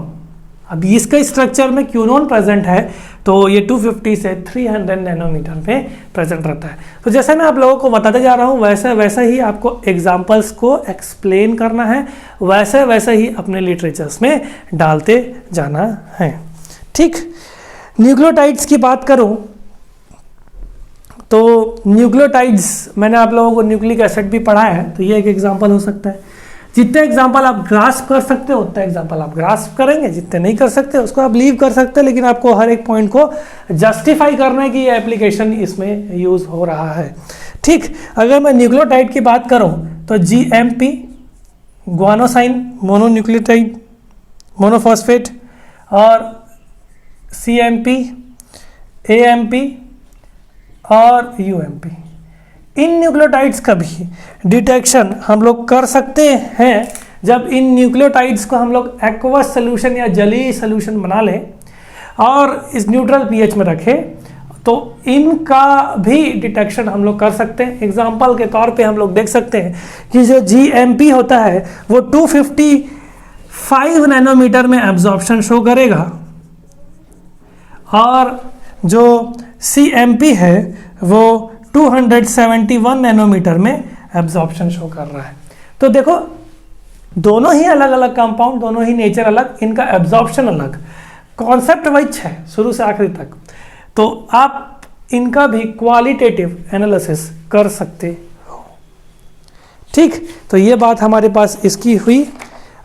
अब इसके स्ट्रक्चर में क्यूनोन प्रेजेंट है तो ये 250 से 300 नैनोमीटर में प्रेजेंट रहता है। तो जैसे मैं आप लोगों को बताते जा रहा हूँ वैसे ही आपको एग्जाम्पल्स को एक्सप्लेन करना है, वैसे ही अपने लिटरेचर्स में डालते जाना है। ठीक, न्यूक्लियोटाइड्स की बात करूं तो न्यूक्लियोटाइड्स मैंने आप लोगों को न्यूक्लिक एसिड भी पढ़ा है, तो ये एक एग्जांपल हो सकता है। जितने एग्जांपल आप ग्रास्प कर सकते हो उतने एग्जांपल आप ग्रास्प करेंगे, जितने नहीं कर सकते उसको आप लीव कर सकते हैं, लेकिन आपको हर एक पॉइंट को जस्टिफाई करने की एप्लीकेशन इसमें यूज हो रहा है। ठीक, अगर मैं न्यूक्लियोटाइड की बात करूं तो GMP ग्वानोसाइन मोनोन्यूक्लियोटाइड मोनोफॉस्फेट और CMP AMP और UMP, इन न्यूक्लियोटाइड्स का भी डिटेक्शन हम लोग कर सकते हैं जब इन न्यूक्लियोटाइड्स को हम लोग एक्वस सोल्यूशन या जलीय सोल्यूशन बना लें और इस न्यूट्रल pH में रखें, तो इनका भी डिटेक्शन हम लोग कर सकते हैं। एग्जाम्पल के तौर पे हम लोग देख सकते हैं कि जो GMP होता है वो 255 नैनोमीटर में एब्जॉर्प्शन शो करेगा और जो CMP है वो 271 नैनोमीटर में एब्जॉर्प्शन शो कर रहा है। तो देखो दोनों ही अलग अलग कंपाउंड, दोनों ही नेचर अलग, इनका एब्जॉर्प्शन अलग, कॉन्सेप्ट वाइज है शुरू से आखिरी तक। तो आप इनका भी क्वालिटेटिव एनालिसिस कर सकते हो। ठीक, तो ये बात हमारे पास इसकी हुई।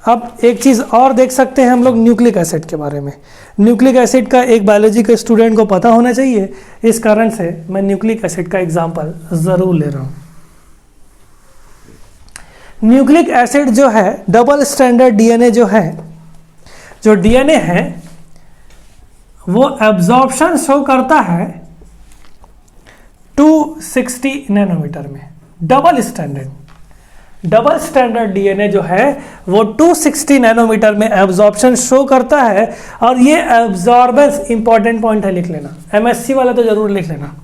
अब एक चीज़ और देख सकते हैं हम लोग न्यूक्लिक एसिड के बारे में। न्यूक्लिक एसिड का एक बायोलॉजी के स्टूडेंट को पता होना चाहिए, इस कारण से मैं न्यूक्लिक एसिड का एग्जांपल ज़रूर ले रहा हूँ। न्यूक्लिक एसिड जो है डबल स्टैंडर्ड DNA जो है, जो DNA है वो एब्जॉर्प्शन शो करता है 260 नैनोमीटर में। डबल स्टैंडर्ड DNA जो है वो 260 नैनोमीटर में एब्जॉर्प्शन शो करता है। और ये एब्जॉर्बेंस इंपॉर्टेंट पॉइंट है, लिख लेना, MSc वाला तो जरूर लिख लेना।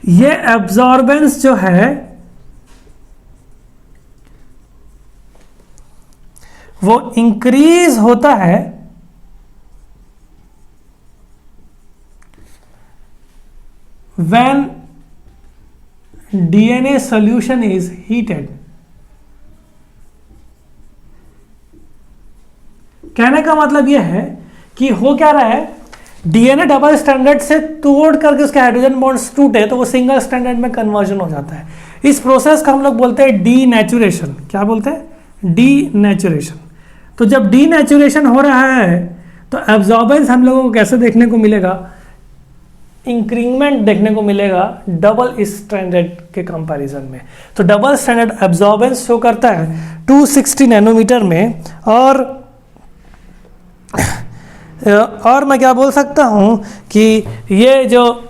ये एब्जॉर्बेंस जो है वो इंक्रीज होता है when DNA solution is heated। कहने का मतलब यह है कि हो क्या रहा है, DNA डबल स्टैंडर्ड से तोड़ करके उसके हाइड्रोजन बॉन्ड्स टूटे तो वो सिंगल स्टैंडर्ड में कन्वर्जन हो जाता है। इस प्रोसेस का हम लोग बोलते हैं डीनेचुरेशन। क्या बोलते हैं? डीनेचुरेशन। तो जब डीनेचुरेशन हो रहा है तो एब्जॉर्बेंस हम लोगों को कैसे देखने को मिलेगा? इंक्रीमेंट देखने को मिलेगा डबल स्टैंडर्ड के कंपैरिजन में। तो डबल स्टैंडर्ड एब्जॉर्बेंस शो करता है 260 नैनोमीटर में। और मैं क्या बोल सकता हूँ कि ये जो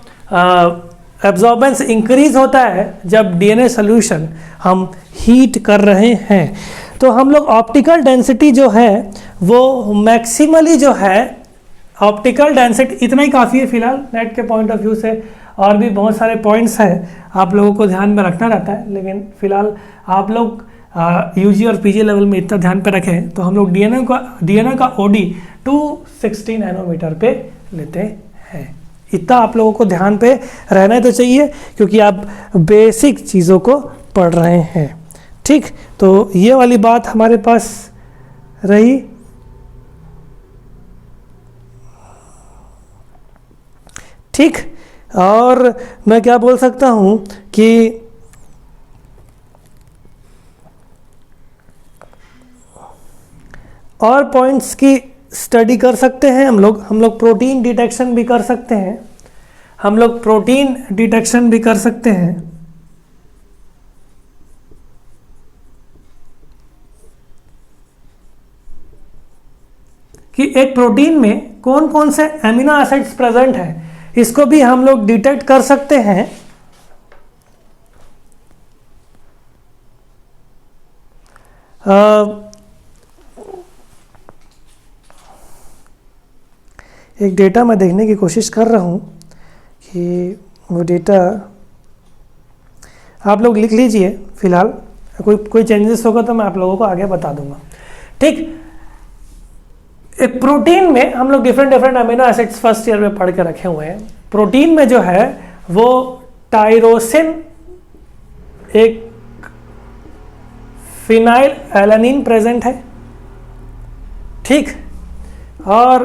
एब्जॉर्बेंस इंक्रीज होता है जब DNA सॉल्यूशन हम हीट कर रहे हैं। तो हम लोग ऑप्टिकल डेंसिटी जो है वो मैक्सिमली जो है, ऑप्टिकल डेंसिटी इतना ही काफ़ी है फिलहाल नेट के पॉइंट ऑफ व्यू से। और भी बहुत सारे पॉइंट्स हैं आप लोगों को ध्यान में रखना रहता है, लेकिन फिलहाल आप लोग UG और PG लेवल में इतना ध्यान पे रखें। तो हम लोग DNA का OD 260 नैनोमीटर पे लेते हैं। इतना आप लोगों को ध्यान पे रहना तो चाहिए क्योंकि आप बेसिक चीज़ों को पढ़ रहे हैं। ठीक, तो ये वाली बात हमारे पास रही। ठीक, और मैं क्या बोल सकता हूँ कि और पॉइंट्स की स्टडी कर सकते हैं हम लोग प्रोटीन डिटेक्शन भी कर सकते हैं। हम लोग प्रोटीन डिटेक्शन भी कर सकते हैं। कि एक प्रोटीन में कौन कौन से एमिनो एसिड्स प्रेजेंट है, इसको भी हम लोग डिटेक्ट कर सकते हैं। एक डेटा मैं देखने की कोशिश कर रहा हूँ कि वो डेटा आप लोग लिख लीजिए। फिलहाल कोई चेंजेस होगा तो मैं आप लोगों को आगे बता दूंगा। ठीक, एक प्रोटीन में हम लोग different different amino acids first year में पढ़ के रखे हुए हैं। प्रोटीन में जो है वो टायरोसिन, एक फिनाइल एलानिन प्रेजेंट है, ठीक, और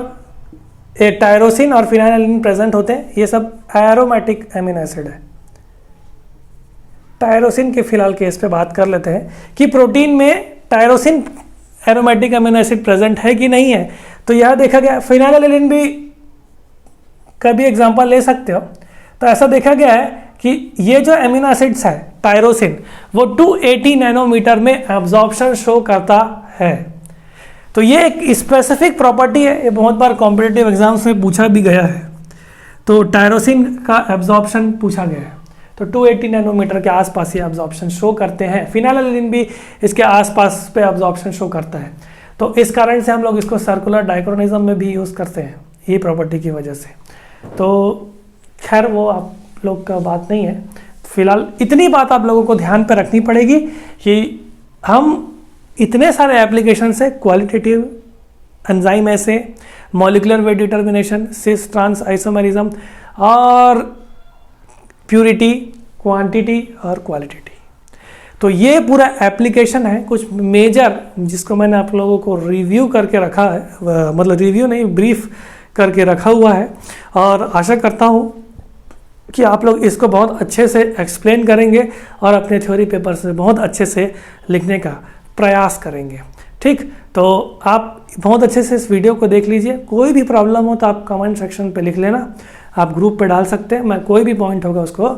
एक टायरोसिन और फिनाइल एलानिन प्रेजेंट होते हैं। ये सब एरोमेटिक अमीनो एसिड है। टायरोसिन के फिलहाल केस पे बात कर लेते हैं कि प्रोटीन में tyrosine aromatic amino acid present है कि नहीं है। तो यह देखा गया, फिनाइल एलानिन भी कभी एग्जांपल ले सकते हो। तो ऐसा देखा गया है कि ये जो अमीनो एसिड्स है टायरोसिन, वो 280 नैनोमीटर में एब्जॉर्प्शन शो करता है। तो ये एक स्पेसिफिक प्रॉपर्टी है, ये बहुत बार कॉम्पिटिटिव एग्जाम्स में पूछा भी गया है। तो टायरोसिन का एब्जॉर्प्शन पूछा गया है, तो 280 नैनोमीटर के आसपास ये एब्जॉर्प्शन शो करते हैं। फिनाइल भी इसके आसपास पे एब्जॉर्प्शन शो करता है। तो इस कारण से हम लोग इसको सर्कुलर डाइक्रोनिज्म में भी यूज़ करते हैं, ये प्रॉपर्टी की वजह से। तो खैर वो आप लोग का बात नहीं है। फिलहाल इतनी बात आप लोगों को ध्यान पर रखनी पड़ेगी कि हम इतने सारे एप्लीकेशन से क्वालिटेटिव एंजाइम ऐसे, molecular weight determination, cis trans isomerism और प्यूरिटी, क्वांटिटी और क्वालिटी, तो ये पूरा एप्लीकेशन है। कुछ मेजर जिसको मैंने आप लोगों को रिव्यू करके रखा है, मतलब रिव्यू नहीं, ब्रीफ करके रखा हुआ है, और आशा करता हूँ कि आप लोग इसको बहुत अच्छे से एक्सप्लेन करेंगे और अपने थ्योरी पेपर से बहुत अच्छे से लिखने का प्रयास करेंगे, ठीक। तो आप बहुत अच्छे से इस वीडियो को देख लीजिए। कोई भी प्रॉब्लम हो तो आप कमेंट सेक्शन पे लिख लेना, आप ग्रुप पे डाल सकते हैं, मैं कोई भी पॉइंट होगा उसको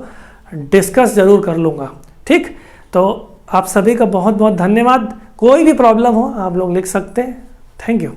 डिस्कस ज़रूर कर लूँगा, ठीक। तो आप सभी का बहुत बहुत धन्यवाद। कोई भी प्रॉब्लम हो आप लोग लिख सकते हैं। Thank you.